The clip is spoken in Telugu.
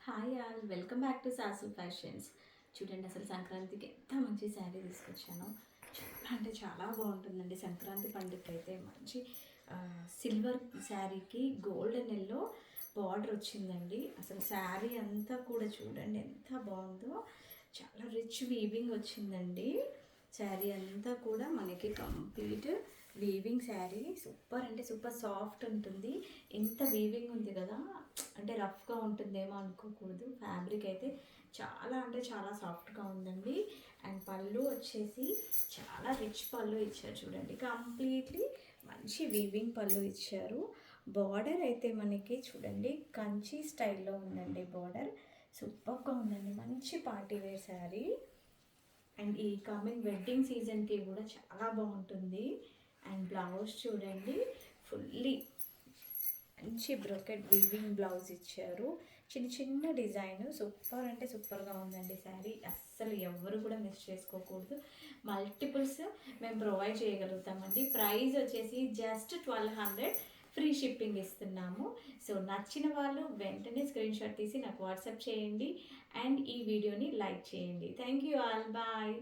Hi all, welcome back to sauce fashions. చూడండి, అసలు సంక్రాంతికి ఎంత మంచి శారీ తీసుకొచ్చాను. చాలా అంటే చాలా బాగుంటుందండి. సంక్రాంతి పండుగకి అయితే మంచి సిల్వర్ శారీకి గోల్డెన్ ఎల్లో బార్డర్ వచ్చిందండి. అసలు శారీ అంతా కూడా చూడండి ఎంత బాగుందో. చాలా రిచ్ వీవింగ్ వచ్చిందండి. శారీ అంతా కూడా మనకి కంప్లీట్ వీవింగ్ శారీ. సూపర్ అంటే సూపర్ సాఫ్ట్ ఉంటుంది. ఇంత వీవింగ్ ఉంది కదా, అంటే రఫ్గా ఉంటుందేమో అనుకోకూడదు. ఫ్యాబ్రిక్ అయితే చాలా అంటే చాలా సాఫ్ట్గా ఉందండి. అండ్ పళ్ళు వచ్చేసి చాలా రిచ్ పళ్ళు ఇచ్చారు. చూడండి, కంప్లీట్లీ మంచి వీవింగ్ పళ్ళు ఇచ్చారు. బార్డర్ అయితే మనకి చూడండి కంచి స్టైల్లో ఉందండి. బార్డర్ సూపర్గా ఉందండి. మంచి పార్టీ వేర్ శారీ. అండ్ ఈ కమింగ్ వెడ్డింగ్ సీజన్కి కూడా చాలా బాగుంటుంది. అండ్ బ్లౌజ్ చూడండి, ఫుల్లీ మంచి బ్రోకెట్ వీవింగ్ బ్లౌజ్ ఇచ్చారు. చిన్న చిన్న డిజైన్ సూపర్ అంటే సూపర్గా ఉందండి శారీ. అస్సలు ఎవరు కూడా మిస్ చేసుకోకూడదు. మల్టిపుల్స్ మేము ప్రొవైడ్ చేయగలుగుతామండి. ప్రైస్ వచ్చేసి జస్ట్ 1200, ఫ్రీ షిప్పింగ్ ఇస్తున్నాము. సో నచ్చిన వాళ్ళు వెంటనే స్క్రీన్ షాట్ తీసి నాకు వాట్సాప్ చేయండి అండ్ ఈ వీడియోని లైక్ చేయండి. Thank you all, bye.